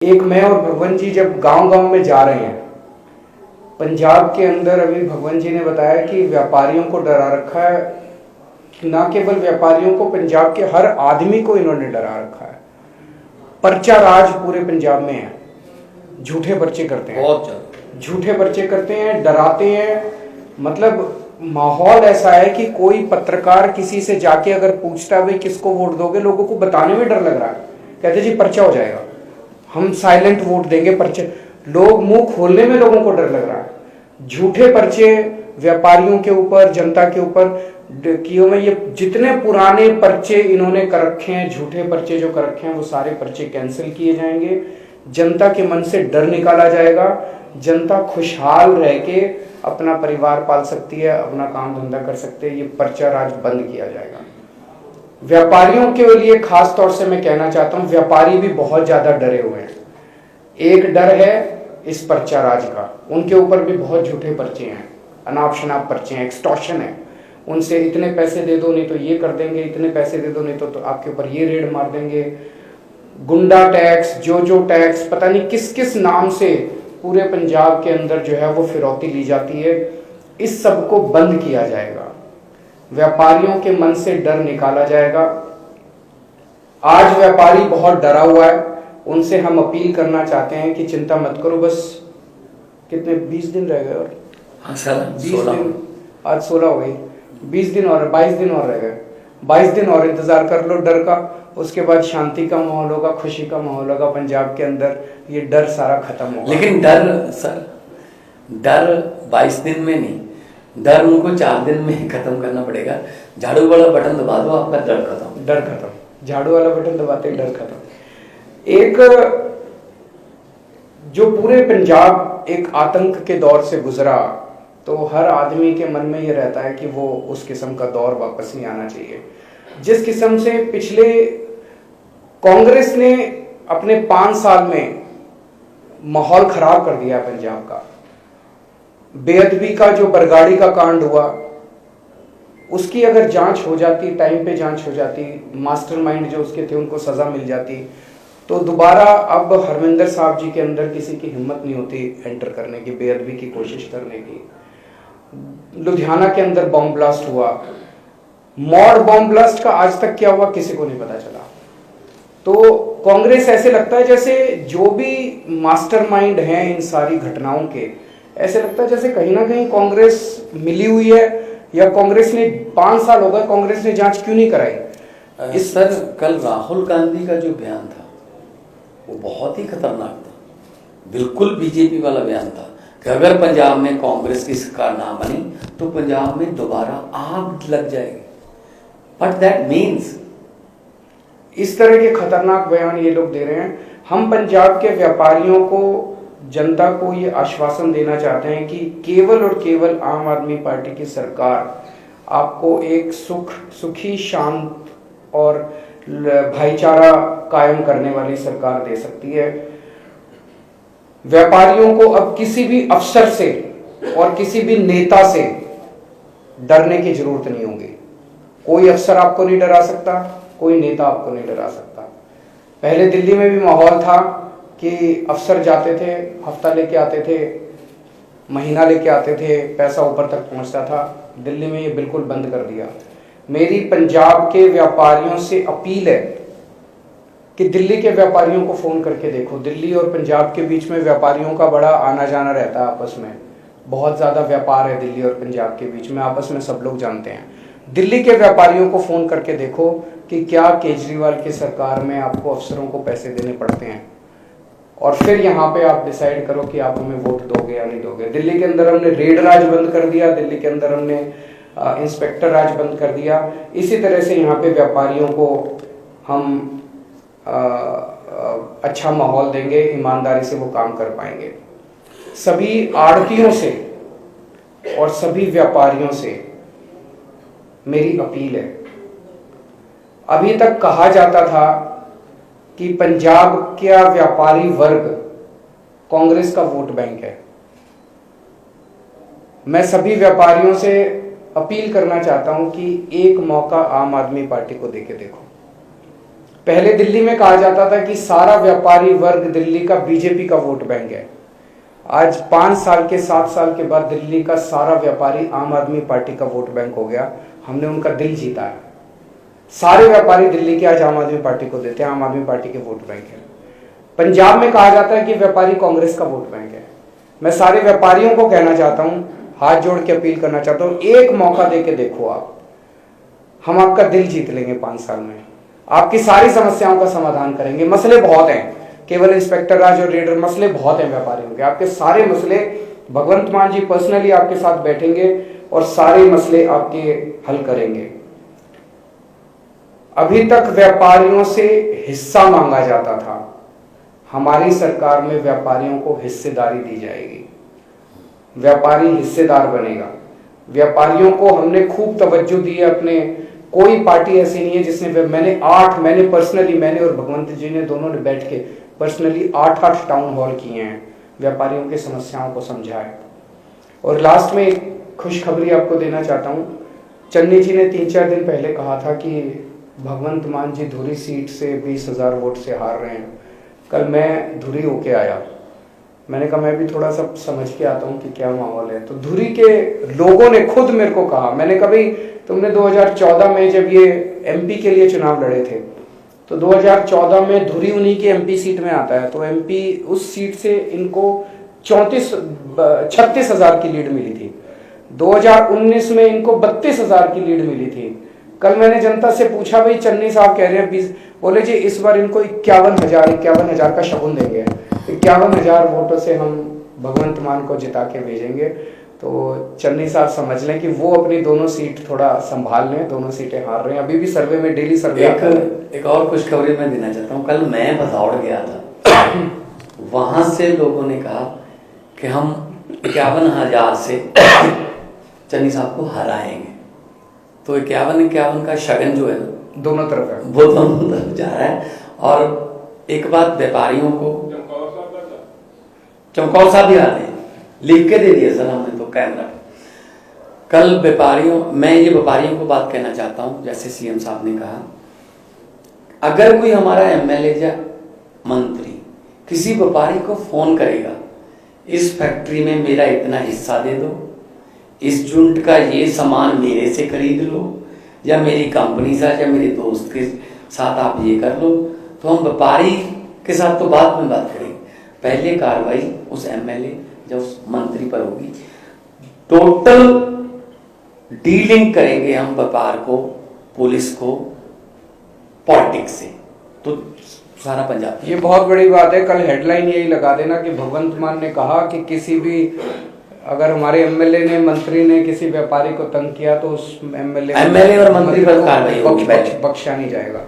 एक मैं और भगवान जी जब गांव-गांव में जा रहे हैं, पंजाब के अंदर अभी भगवान जी ने बताया कि व्यापारियों को डरा रखा है, ना केवल व्यापारियों को, पंजाब के हर आदमी को इन्होंने डरा रखा है। पर्चा राज पूरे पंजाब में है, झूठे पर्चे करते हैं, बहुत ज्यादा झूठे पर्चे करते हैं, डराते हैं। मतलब माहौल ऐसा है कि कोई पत्रकार किसी से जाके अगर पूछता है भाई किसको वोट दोगे, लोगों को बताने में डर लग रहा है, कहते जी पर्चा हो जाएगा, हम साइलेंट वोट देंगे, पर्चे। लोग मुंह खोलने में लोगों को डर लग रहा है। झूठे पर्चे व्यापारियों के ऊपर, जनता के ऊपर किए में, ये जितने पुराने पर्चे इन्होंने कर रखे हैं, झूठे पर्चे जो कर रखे हैं, वो सारे पर्चे कैंसिल किए जाएंगे। जनता के मन से डर निकाला जाएगा, जनता खुशहाल रह के अपना परिवार पाल सकती है, अपना काम धंधा कर सकते हैं। ये पर्चा राज बंद किया जाएगा। व्यापारियों के लिए खास तौर से मैं कहना चाहता हूं, व्यापारी भी बहुत ज्यादा डरे हुए हैं। एक डर है इस पर्चा राज का, उनके ऊपर भी बहुत झूठे पर्चे हैं, अनाप शनाप पर्चे हैं, एक्सटॉर्शन है। उनसे इतने पैसे दे दो नहीं तो ये कर देंगे, इतने पैसे दे दो नहीं तो आपके ऊपर ये रेड मार देंगे। गुंडा टैक्स, जो टैक्स, पता नहीं किस किस नाम से पूरे पंजाब के अंदर जो है वो फिरौती ली जाती है। इस सब को बंद किया जाएगा, व्यापारियों के मन से डर निकाला जाएगा। आज व्यापारी बहुत डरा हुआ है, उनसे हम अपील करना चाहते हैं कि चिंता मत करो, बस कितने 20 दिन रह गए, और हाँ सर 20 दिन, आज 16 हो गई, 20 दिन और 22 दिन और रह गए। 22 दिन और इंतजार कर लो डर का, उसके बाद शांति का माहौल होगा, खुशी का माहौल होगा पंजाब के अंदर, ये डर सारा खत्म होगा। लेकिन डर सर, डर 22 दिन में नहीं, डर उनको 4 दिन में ही खत्म करना पड़ेगा। झाड़ू वाला बटन दबा दो, आपका डर खत्म। डर खत्म, झाड़ू वाला बटन दबाते ही डर खत्म। एक जो पूरे पंजाब एक आतंक के दौर से गुजरा, तो हर आदमी के मन में ये रहता है कि वो उस किस्म का दौर वापस नहीं आना चाहिए। जिस किस्म से पिछले कांग्रेस ने अपने 5 साल में माहौल खराब कर दिया पंजाब का, बेअदबी का जो बरगाड़ी का कांड हुआ, उसकी अगर जांच हो जाती, टाइम पे जांच हो जाती, मास्टरमाइंड जो उसके थे उनको सजा मिल जाती, तो दोबारा अब हरमिंदर साहब जी के अंदर किसी की हिम्मत नहीं होती एंटर करने की, बेअदबी की कोशिश करने की। लुधियाना के अंदर बॉम्ब ब्लास्ट हुआ, मॉड बॉम्ब ब्लास्ट का आज तक क्या हुआ किसी को नहीं पता चला। तो कांग्रेस ऐसे लगता है जैसे जो भी मास्टरमाइंड हैं इन सारी घटनाओं के, ऐसे लगता है जैसे कहीं ना कहीं कांग्रेस मिली हुई है, या कांग्रेस ने 5 साल हो गए, कांग्रेस ने जांच क्यों नहीं कराई। इस सर कल राहुल गांधी का जो बयान था वो बहुत ही खतरनाक था, बिल्कुल बीजेपी वाला बयान था कि अगर पंजाब में कांग्रेस की सरकार ना बनी तो पंजाब में दोबारा आग लग जाएगी। बट दैट मीन्स, इस तरह के खतरनाक बयान ये लोग दे रहे हैं। हम पंजाब के व्यापारियों को, जनता को ये आश्वासन देना चाहते हैं कि केवल और केवल आम आदमी पार्टी की सरकार आपको एक सुखी, शांत और भाईचारा कायम करने वाली सरकार दे सकती है। व्यापारियों को अब किसी भी अफसर से और किसी भी नेता से डरने की जरूरत नहीं होगी। कोई अफसर आपको नहीं डरा सकता, कोई नेता आपको नहीं डरा सकता। पहले दिल्ली में भी माहौल था कि अफसर जाते थे, हफ्ता लेके आते थे, महीना लेके आते थे, पैसा ऊपर तक पहुंचता था। दिल्ली में ये बिल्कुल बंद कर दिया। मेरी पंजाब के व्यापारियों से अपील है कि दिल्ली के व्यापारियों को फोन करके देखो। दिल्ली और पंजाब के बीच में व्यापारियों का बड़ा आना जाना रहता है आपस में, बहुत ज्यादा व्यापार है दिल्ली और पंजाब के बीच में, आपस में सब लोग जानते हैं। दिल्ली के व्यापारियों को फोन करके देखो कि क्या केजरीवाल की सरकार में आपको अफसरों को पैसे देने पड़ते हैं, और फिर यहाँ पे आप डिसाइड करो कि आप हमें वोट दोगे या नहीं दोगे। दिल्ली के अंदर हमने रेड राज बंद कर दिया, दिल्ली के अंदर हमने इंस्पेक्टर राज बंद कर दिया। इसी तरह से यहाँ पे व्यापारियों को हम अच्छा माहौल देंगे, ईमानदारी से वो काम कर पाएंगे। सभी आड़तियों से और सभी व्यापारियों से मेरी अपील है। अभी तक कहा जाता था कि पंजाब का व्यापारी वर्ग कांग्रेस का वोट बैंक है। मैं सभी व्यापारियों से अपील करना चाहता हूं कि एक मौका आम आदमी पार्टी को देके देखो। पहले दिल्ली में कहा जाता था कि सारा व्यापारी वर्ग दिल्ली का बीजेपी का वोट बैंक है। आज 5 साल के 7 साल के बाद दिल्ली का सारा व्यापारी आम आदमी पार्टी का वोट बैंक हो गया। हमने उनका दिल जीता है। सारे व्यापारी दिल्ली के आज आम आदमी पार्टी को देते हैं, आम आदमी पार्टी के वोट बैंक है। पंजाब में कहा जाता है कि व्यापारी कांग्रेस का वोट बैंक है। मैं सारे व्यापारियों को कहना चाहता हूं, हाथ जोड़ के अपील करना चाहता हूं, एक मौका दे के देखो आप, हम आपका दिल जीत लेंगे। 5 साल में आपकी सारी समस्याओं का समाधान करेंगे। मसले बहुत हैं, केवल इंस्पेक्टर राज और रेडर मसले बहुत हैं व्यापारियों के। आपके सारे मसले भगवंत मान जी पर्सनली आपके साथ बैठेंगे और सारे मसले आपके हल करेंगे। अभी तक व्यापारियों से हिस्सा मांगा जाता था, हमारी सरकार में व्यापारियों को हिस्सेदारी दी जाएगी। व्यापारी हिस्सेदार बनेगा। व्यापारियों को हमने खूब तवज्जो दी है। अपने कोई पार्टी ऐसी नहीं है जिसने, मैंने पर्सनली, मैंने और भगवंत जी ने दोनों ने बैठ के पर्सनली 8 टाउन हॉल किए हैं, व्यापारियों की समस्याओं को समझा है। और लास्ट में एक खुशखबरी आपको देना चाहता हूं। चन्नी जी ने 3-4 दिन पहले कहा था कि भगवंत मान जी धुरी सीट से 20,000 वोट से हार रहे हैं। कल मैं धुरी होके आया, मैंने कहा मैं भी थोड़ा सा समझ के आता हूँ कि क्या माहौल है। तो धुरी के लोगों ने खुद मेरे को कहा, मैंने कहा भाई तुमने 2014 में जब ये एमपी के लिए चुनाव लड़े थे तो 2014 में धुरी उन्हीं की एमपी सीट में आता है, तो एमपी उस सीट से इनको 36,000 की लीड मिली थी। 2019 में इनको 32,000 की लीड मिली थी। कल मैंने जनता से पूछा, भाई चन्नी साहब कह रहे हैं 20, बोले जी इस बार इनको 51,000 का शगुन देंगे, 51,000 वोटों से हम भगवंत मान को जिता के भेजेंगे। तो चन्नी साहब समझ लें कि वो अपनी दोनों सीट थोड़ा संभाल लें, दोनों सीटें हार रहे हैं। अभी भी सर्वे में डेली सर्वे एक और खुशखबरी मैं देना चाहता हूँ। कल मैं भदौड़ गया था, वहां से लोगों ने कहा कि हम 51,000 से चन्नी साहब को हराएंगे। तो 51 का शगन जो है दोनों तरफ है, वो दोनों तरफ जा रहा है। और एक बात व्यापारियों को, चमकौर साहब भी आते हैं, लिख के दे दिया सर हमने तो कैमरा। कल मैं ये व्यापारियों को बात कहना चाहता हूं, जैसे सीएम साहब ने कहा, अगर कोई हमारा एमएलए या मंत्री किसी व्यापारी को फोन करेगा, इस फैक्ट्री में मेरा इतना हिस्सा दे दो, इस यूनिट का ये सामान मेरे से खरीद लो, या मेरी कंपनी से या मेरे दोस्त के साथ आप ये कर लो, तो हम व्यापारी के साथ तो बाद में बात करेंगे। पहले कार्रवाई उस एमएलए या उस मंत्री पर होगी। टोटल डीलिंग करेंगे हम व्यापार को, पुलिस को, पॉलिटिक्स से, तो सारा पंजाब। ये बहुत बड़ी बात है। कल हेडलाइन यही लगा देना कि भगवंत मान ने कहा कि किसी भी, अगर हमारे एमएलए ने, मंत्री ने किसी व्यापारी को तंग किया तो उस एमएलए और मंत्री पर कार्रवाई होगी, बख्शा नहीं जाएगा।